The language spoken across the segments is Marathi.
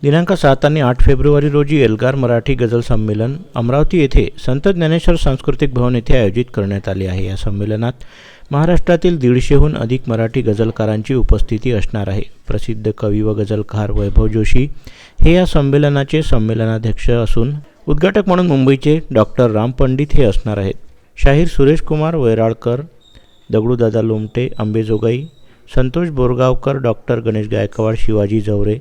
दिनांक 7 आणि 8 फेब्रुवारी रोजी एल्गार मराठी गझल संमेलन अमरावती येथे संत ज्ञानेश्वर सांस्कृतिक भवन येथे आयोजित करण्यात आले आहे। या संमेलनात महाराष्ट्रातील 150हून अधिक मराठी गझलकारांची उपस्थिती असणार आहे। प्रसिद्ध कवी व गझलकार वैभव जोशी हे या संमेलनाचे संमेलनाध्यक्ष असून उद्घाटक म्हणून मुंबईचे डॉक्टर राम पंडित हे असणार आहेत। शाहीर सुरेश कुमार वैराळकर, दगडूदादा लोमटे, अंबेजोगाई, संतोष बोरगावकर, डॉक्टर गणेश गायकवाड, शिवाजी जवरे,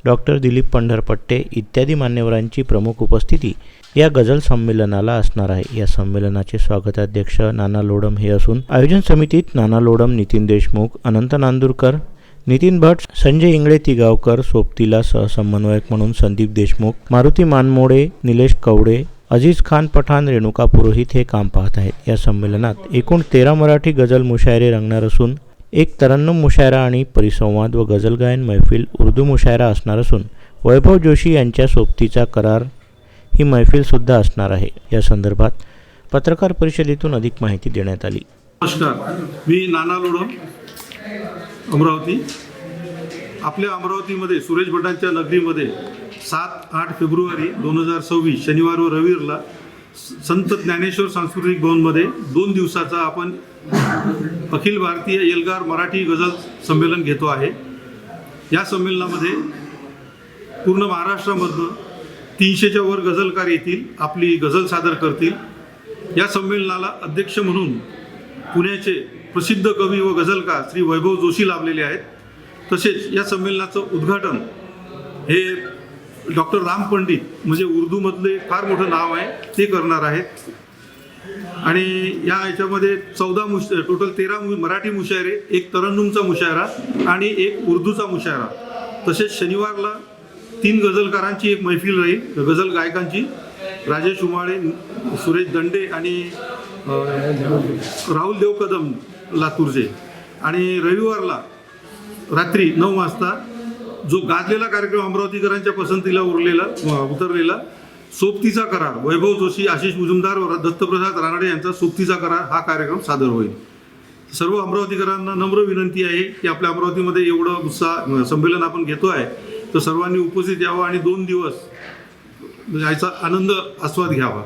डॉक्टर दिलीप पंढरपट्टे इत्यादी मान्यवरांची प्रमुख उपस्थिती या गझल संमेलनाला असणार आहे। या संमेलनाचे स्वागताध्यक्ष नाना लोडम हे असून आयोजन समितीत नाना लोडम, नितीन देशमुख, अनंत नांदुरकर, नितीन भट, संजय इंगळे तिगावकर, सोबतीला सहसमन्वयक म्हणून संदीप देशमुख, मारुती मानमोडे, निलेश कवडे, अजीज खान पठाण, रेणुका पुरोहित हे काम पाहत आहेत। या संमेलनात एकूण 13 मराठी गझल मुशायरे रंगणार असून एक तरन्नुम मुशायरा आणि परिसंवाद व गझल गायन मैफिल उर्दू मुशायरा असणार असून वैभव जोशी यांच्या सोबतीचा करार ही मैफिलसुद्धा असणार आहे। या संदर्भात पत्रकार परिषदेतून अधिक माहिती देण्यात आली। नमस्कार, मी नाना लोडम, अमरावती। आपल्या अमरावतीमध्ये सुरेश भटांच्या नगरीमध्ये 7-8 फेब्रुवारी 2026 शनिवार व रविवारला संत ज्ञानेश्वर सांस्कृतिक भवनमध्ये 2 दिवसाचा आपण अखिल भारतीय एल्गार मराठी गझल संमेलन घेतो आहे। या संमेलनामध्ये पूर्ण महाराष्ट्रामधून 300च्या वर गझलकार येतील, आपली गझल सादर करतील। या संमेलनाला अध्यक्ष म्हणून पुण्याचे प्रसिद्ध कवी व गझलकार श्री वैभव जोशी लाभलेले आहेत। तसेच या संमेलनाचं उद्घाटन हे डॉक्टर राम पंडित, म्हणजे उर्दूमधले फार मोठं नाव आहे, ते करणार आहेत। आणि याच्यामध्ये 14 टोटल 13 मराठी मुशायरे, एक तरन्नुमचा मुशायरा आणि एक उर्दूचा मुशायरा। तसेच शनिवारला 3 गझलकारांची एक मैफिल राहील, गझल गायकांची, राजेश उमाळे, सुरेश दंडे आणि राहुल देव कदम लातूरचे। आणि रविवारला रात्री 9 वाजता जो गाजलेला कार्यक्रम अमरावतीकरांच्या पसंतीला उतरलेला सोबतीचा करार, वैभव जोशी, आशिष मुजुमदार व दत्तप्रसाद रानडे यांचा सोबतीचा करार हा कार्यक्रम सादर होईल। सर्व अमरावतीकरांना नम्र विनंती आहे की आपल्या अमरावतीमध्ये एवढं उत्साह संमेलन आपण घेतो आहे, तर सर्वांनी उपस्थित यावं आणि 2 दिवस याचा आनंद आस्वाद घ्यावा।